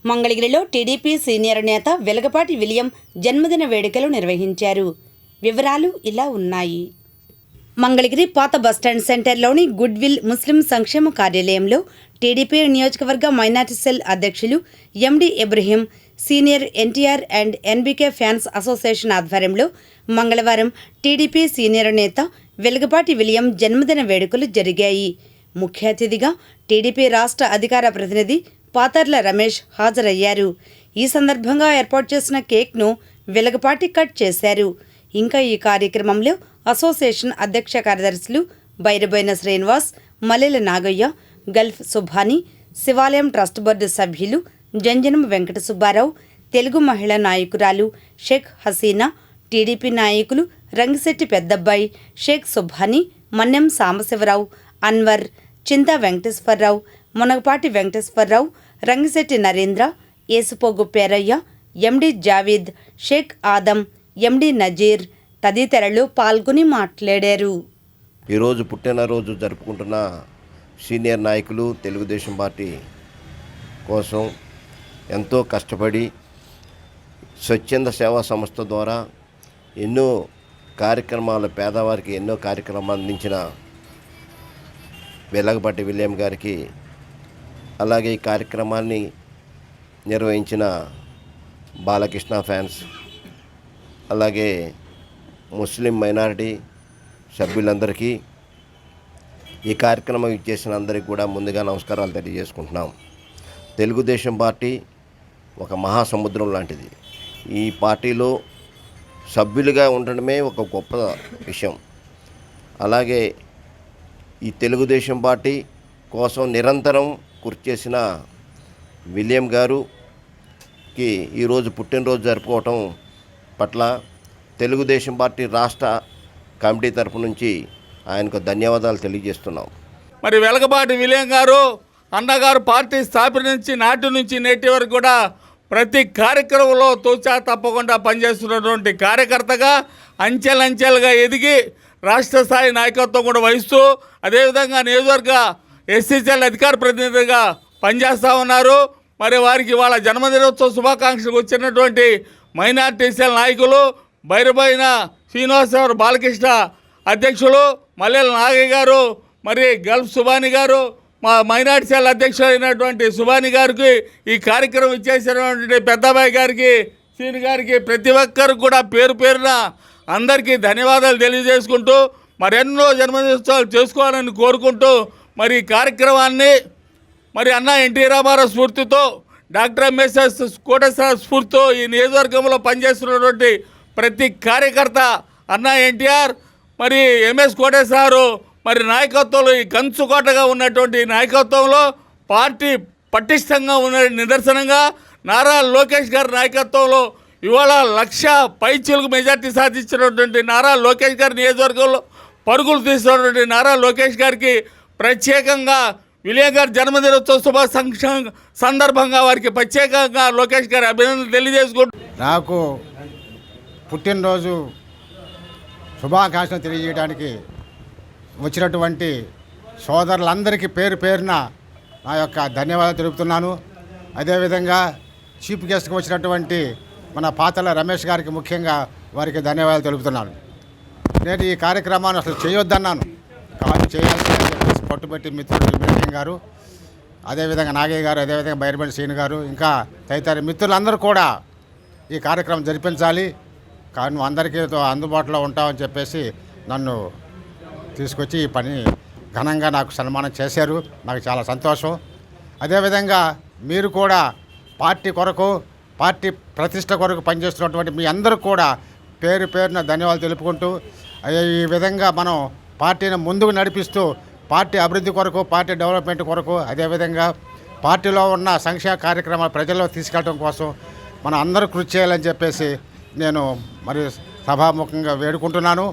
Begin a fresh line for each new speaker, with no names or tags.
మంగళగిరిలో TDP senior నేత Velagapati William జన్మదిన వేడుకలు నిర్వహించారు. వివరాలు ఇలా ఉన్నాయి. మంగళగిరి పాత బస్టాండ్ సెంటర్లోని గుడ్విల్ ముస్లిం సంక్షేమ కార్యాలయంలో టీడీపీ నియోజకవర్గ మైనార్టీ సెల్ అధ్యక్షులు MD Ibrahim, senior NTR and NBK fans association ఆధ్వర్యంలో మంగళవారం టీడీపీ సీనియర్ నేత వెలగపాటి విలియం జన్మదిన వేడుకలు జరిగాయి. ముఖ్య అతిథిగా టీడీపీ రాష్ట్ర అధికార ప్రతినిధి పాతర్ల రమేష్ హాజరయ్యారు. ఈ సందర్భంగా ఏర్పాటు చేసిన కేక్ను వెలగపాటి కట్ చేశారు. ఇంకా ఈ కార్యక్రమంలో అసోసియేషన్ అధ్యక్ష కార్యదర్శులు బైరబోయిన శ్రీనివాస్, మల్లెల నాగయ్య, గల్ఫ్ సుభాని, శివాలయం ట్రస్ట్ బోర్డు సభ్యులు జంజనం వెంకట సుబ్బారావు, తెలుగు మహిళా నాయకురాలు షేక్ హసీనా, టీడీపీ నాయకులు రంగిశెట్టి పెద్దబ్బాయి, షేక్ సుభాని, మన్నెం సాంబశివరావు, అన్వర్, చింతా వెంకటేశ్వరరావు, మునగపాటి వెంకటేశ్వరరావు, రంగిశెట్టి నరేంద్ర, ఏసుపోగు పేరయ్య, ఎండి జావీద్, షేక్ ఆదం, ఎండి నజీర్ తదితరులు పాల్గొని మాట్లాడారు.
ఈరోజు పుట్టినరోజు జరుపుకుంటున్న సీనియర్ నాయకులు తెలుగుదేశం పార్టీ కోసం ఎంతో కష్టపడి స్వచ్ఛంద సేవా సంస్థ ద్వారా ఎన్నో కార్యక్రమాలు పేదవారికి ఎన్నో కార్యక్రమాలు అందించిన వెలగపాటి విలియం గారికి, అలాగే ఈ కార్యక్రమాన్ని నిర్వహించిన బాలకృష్ణ ఫ్యాన్స్, అలాగే ముస్లిం మైనారిటీ సభ్యులందరికీ, ఈ కార్యక్రమం ఇచ్చేసిన అందరికీ కూడా ముందుగా నమస్కారాలు తెలియజేసుకుంటున్నాం. తెలుగుదేశం పార్టీ ఒక మహాసముద్రం లాంటిది. ఈ పార్టీలో సభ్యులుగా ఉండడమే ఒక గొప్ప విషయం. అలాగే ఈ తెలుగుదేశం పార్టీ కోసం నిరంతరం కృషి చేసిన విలియం గారుకి ఈరోజు పుట్టినరోజు జరుపుకోవటం పట్ల తెలుగుదేశం పార్టీ రాష్ట్ర కమిటీ తరపు నుంచి ఆయనకు ధన్యవాదాలు తెలియజేస్తున్నాం.
మరి వెలగపాటి విలియం గారు అన్నగారు పార్టీ స్థాపించి నాటి నుంచి నేటి వరకు కూడా ప్రతి కార్యక్రమంలో తూచా తప్పకుండా పనిచేస్తున్నటువంటి కార్యకర్తగా అంచెలంచెలుగా ఎదిగి రాష్ట్ర స్థాయి నాయకత్వం కూడా వహిస్తూ, అదేవిధంగా నియోజకవర్గ ఎస్సీసీఎల్ అధికార ప్రతినిధిగా పనిచేస్తూ ఉన్నారు. మరి వారికి వాళ్ళ జన్మదినోత్సవ శుభాకాంక్షలు వచ్చినటువంటి మైనార్టీ సెల్ నాయకులు బైరబోయిన శ్రీనివాసరావు బాలకృష్ణ అధ్యక్షులు, మల్లెల నాగయ్య గారు, మరి గల్ఫ్ సుభాని గారు, మా మైనార్టీ సెల్ అధ్యక్షులు అయినటువంటి సుభాని గారికి, ఈ కార్యక్రమం ఇచ్చేసినటువంటి పెద్దబాయి గారికి, సీని గారికి, ప్రతి ఒక్కరికి కూడా పేరు పేరున అందరికీ ధన్యవాదాలు తెలియజేసుకుంటూ మరెన్నో జన్మదినోత్సవాలు చేసుకోవాలని కోరుకుంటూ, మరి ఈ కార్యక్రమాన్ని మరి అన్న ఎన్టీ రామారావు స్ఫూర్తితో, డాక్టర్ ఎంఎస్ఎస్ కోటేశ్వర స్ఫూర్తితో ఈ నియోజకవర్గంలో పనిచేస్తున్నటువంటి ప్రతి కార్యకర్త అన్న ఎన్టీఆర్, మరి ఎంఎస్ కోటేశ్వరరావు మరి నాయకత్వంలో, ఈ కంచుకోటగా ఉన్నటువంటి నాయకత్వంలో పార్టీ పటిష్టంగా ఉన్న నిదర్శనంగా నారా లోకేష్ గారి నాయకత్వంలో ఇవాళ 1,00,000 పైచిలకు మెజార్టీ సాధించినటువంటి నారా లోకేష్ గారి నియోజకవర్గంలో పరుగులు తీస్తున్నటువంటి నారా లోకేష్ గారికి ప్రత్యేకంగా విలియం గారి జన్మదినోత్సవ శుభ సందర్భంగా వారికి ప్రత్యేకంగా లోకేష్ గారి అభినందనలు తెలియజేసుకుంటూ
నాకు పుట్టినరోజు శుభాకాంక్షలు తెలియజేయడానికి వచ్చినటువంటి సోదరులందరికీ పేరు పేరున నా యొక్క ధన్యవాదాలు తెలుపుతున్నాను. అదేవిధంగా చీఫ్ గెస్ట్కి వచ్చినటువంటి మన పాతల రమేష్ గారికి ముఖ్యంగా వారికి ధన్యవాదాలు తెలుపుతున్నాను. నేను ఈ కార్యక్రమాన్ని అసలు చేయొద్దన్నాను, కాదు చేయాల్సి చెప్పేసి పట్టుబట్టి మిత్రుడు ఇబ్రహీం గారు, అదేవిధంగా నాగయ్య గారు, అదేవిధంగా బైరబోయిన శ్రీను గారు, ఇంకా తదితర మిత్రులందరూ కూడా ఈ కార్యక్రమం జరిపించాలి, కానీ నువ్వు అందరికీ అందుబాటులో ఉంటావని చెప్పేసి నన్ను తీసుకొచ్చి ఈ పని ఘనంగా నాకు సన్మానం చేశారు. నాకు చాలా సంతోషం. అదేవిధంగా మీరు కూడా పార్టీ కొరకు, పార్టీ ప్రతిష్ట కొరకు పనిచేస్తున్నటువంటి మీ అందరూ కూడా పేరు పేరున ధన్యవాదాలు తెలుపుకుంటూ, ఈ విధంగా మనం పార్టీని ముందుకు నడిపిస్తూ పార్టీ అభివృద్ధి కొరకు, పార్టీ డెవలప్మెంట్ కొరకు, అదేవిధంగా పార్టీలో ఉన్న సంక్షేమ కార్యక్రమాలు ప్రజల్లో తీసుకెళ్ళడం కోసం మనం అందరూ కృషి చేయాలని చెప్పేసి నేను మరి సభాముఖంగా వేడుకుంటున్నాను.